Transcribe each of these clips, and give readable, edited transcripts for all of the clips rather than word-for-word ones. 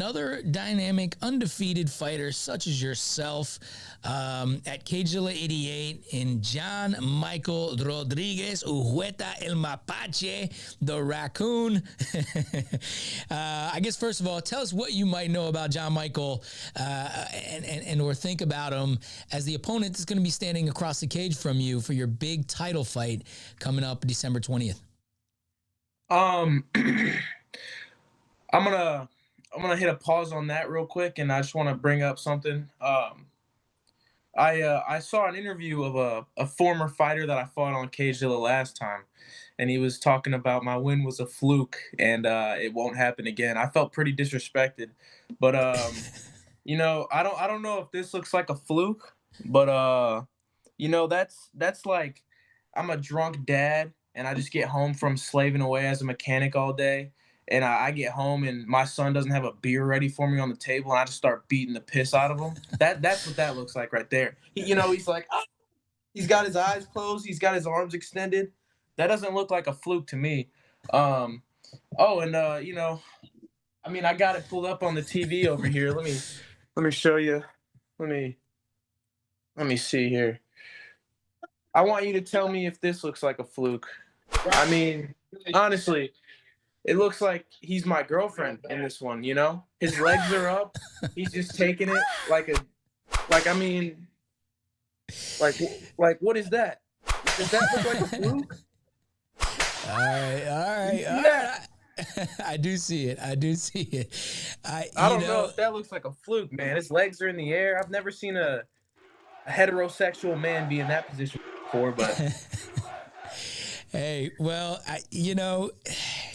another dynamic, undefeated fighter such as yourself at Cagezilla 88 in John Michael Rodriguez, Uhueta El Mapache, the Raccoon. I guess, first of all, tell us what you might know about John Michael and or think about him as the opponent that's going to be standing across the cage from you for your big title fight coming up December 20th. I'm gonna hit a pause on that real quick, and I just want to bring up something. I saw an interview of a former fighter that I fought on Cagezilla last time, and he was talking about my win was a fluke and it won't happen again. I felt pretty disrespected, but I don't know if this looks like a fluke, but that's like I'm a drunk dad and I just get home from slaving away as a mechanic all day. And I get home and my son doesn't have a beer ready for me on the table, and I just start beating the piss out of him. That's what that looks like right there. He's like, oh, he's got his eyes closed, he's got his arms extended. That doesn't look like a fluke to me. I got it pulled up on the TV over here. Let me show you. Let me see here. I want you to tell me if this looks like a fluke. I mean, honestly, it looks like he's my girlfriend in this one, His legs are up. He's just taking it like what is that? Does that look like a fluke? All right. I do see it. I don't know if that looks like a fluke, man. His legs are in the air. I've never seen a heterosexual man be in that position before, but hey, well,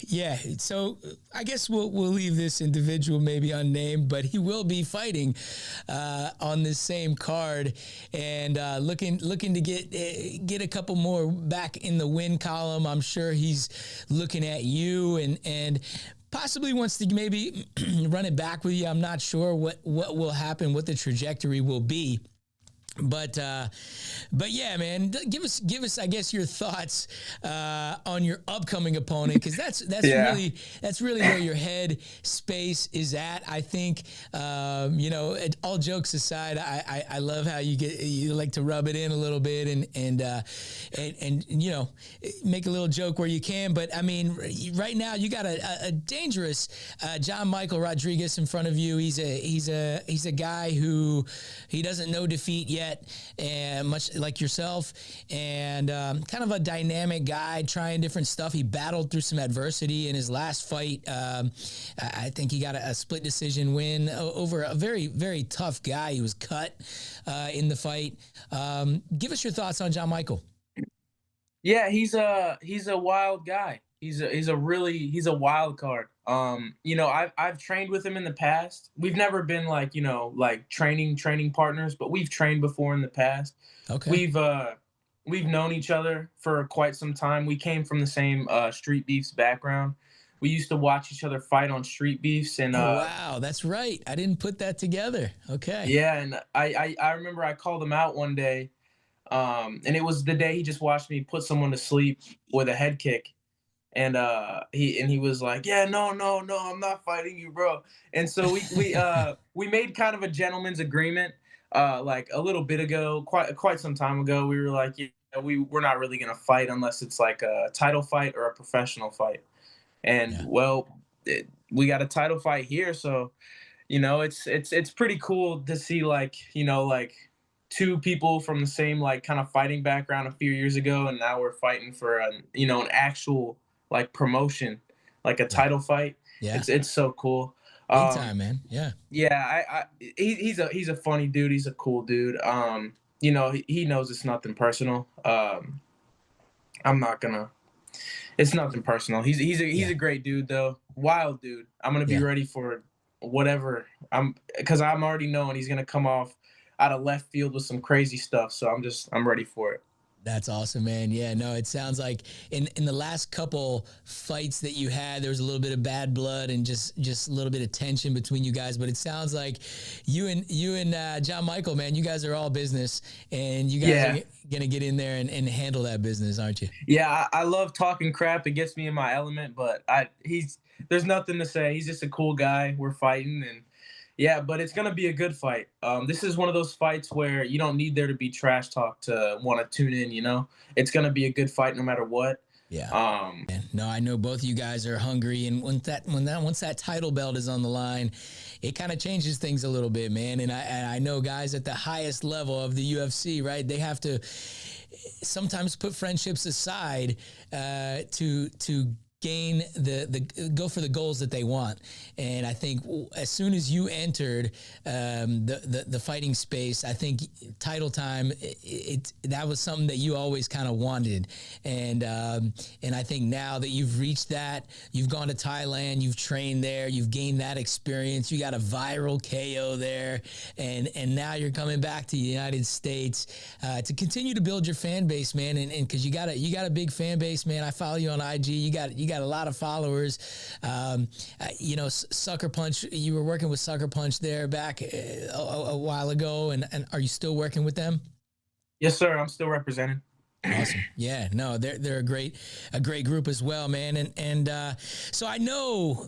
yeah. So I guess we'll leave this individual maybe unnamed, but he will be fighting on this same card and looking to get a couple more back in the win column. I'm sure he's looking at you and possibly wants to maybe run it back with you. I'm not sure what will happen, what the trajectory will be. But yeah, man, give us, I guess, your thoughts on your upcoming opponent, because that's really where your head space is at. I think, all jokes aside, I love how you like to rub it in a little bit and make a little joke where you can. But I mean, right now you got a dangerous John Michael Rodriguez in front of you. He's a guy who he doesn't know defeat yet. And much like yourself, and kind of a dynamic guy trying different stuff. He battled through some adversity in his last fight. I think he got a split decision win over a very, very tough guy. He was cut in the fight. Give us your thoughts on John Michael. Yeah, he's a wild guy. He's a wild card. I've trained with him in the past. We've never been like training partners, but we've trained before in the past. Okay. We've known each other for quite some time. We came from the same Street Beefs background. We used to watch each other fight on Street Beefs, and wow, that's right. I didn't put that together. Okay. Yeah, and I remember I called him out one day, and it was the day he just watched me put someone to sleep with a head kick. And he was like, yeah, no, I'm not fighting you, bro. And so we made kind of a gentleman's agreement, like a little bit ago, quite some time ago. We were like, yeah, we're not really gonna fight unless it's like a title fight or a professional fight. And we got a title fight here, so it's pretty cool to see like two people from the same like kind of fighting background a few years ago, and now we're fighting for an actual like promotion, like a title fight. Yeah, it's so cool. Big time, man. Yeah. He's a funny dude. He's a cool dude. He knows it's nothing personal. It's nothing personal. He's a great dude though. Wild dude. I'm gonna be ready for whatever. Because I'm already knowing he's gonna come off out of left field with some crazy stuff. So I'm ready for it. That's awesome, man. Yeah, no, it sounds like in the last couple fights that you had, there was a little bit of bad blood and just a little bit of tension between you guys. But it sounds like you and John Michael, man, you guys are all business, and you guys are gonna get in there and handle that business, aren't you? Yeah, I love talking crap. It gets me in my element, but there's nothing to say. He's just a cool guy. We're fighting, and yeah, but it's gonna be a good fight. This is one of those fights where you don't need there to be trash talk to want to tune in. It's gonna be a good fight no matter what. Yeah. Um, No, I know both of you guys are hungry, and once that title belt is on the line, it kind of changes things a little bit, man. And I know guys at the highest level of the UFC, right? They have to sometimes put friendships aside to gain go for the goals that they want. And I think as soon as you entered the fighting space, I think title time, that was something that you always kind of wanted. And I think now that you've reached that, you've gone to Thailand, you've trained there, you've gained that experience, you got a viral KO there, and now you're coming back to the United States to continue to build your fan base, man. And because you got a big fan base, man. I follow you on IG. You got a lot of followers. Sucker Punch, you were working with Sucker Punch there back a while ago, and are you still working with them? yes, sir. I'm still representing. Awesome. Yeah, no, they're a great group as well, man. And so I know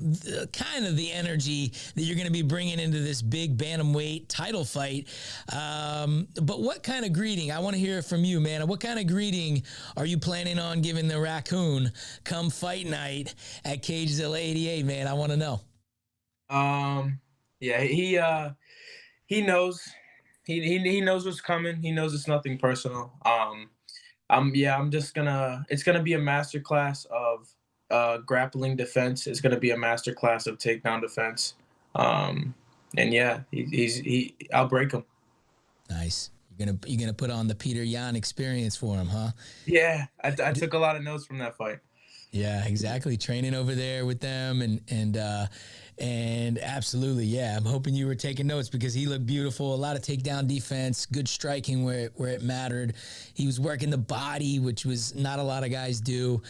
kind of the energy that you're going to be bringing into this big bantamweight title fight. But what kind of greeting? I want to hear it from you, man. What kind of greeting are you planning on giving the Raccoon come fight night at Cagezilla 88, man? I want to know. Yeah, he knows. He knows what's coming. He knows it's nothing personal. It's gonna be a masterclass of grappling defense. It's gonna be a masterclass of takedown defense. And yeah, I'll break him. Nice. You're gonna put on the Peter Yan experience for him, huh? Yeah, I took a lot of notes from that fight. Yeah, exactly. Training over there with them, and absolutely, yeah. I'm hoping you were taking notes because he looked beautiful. A lot of takedown defense, good striking where it mattered. He was working the body, which was not a lot of guys do.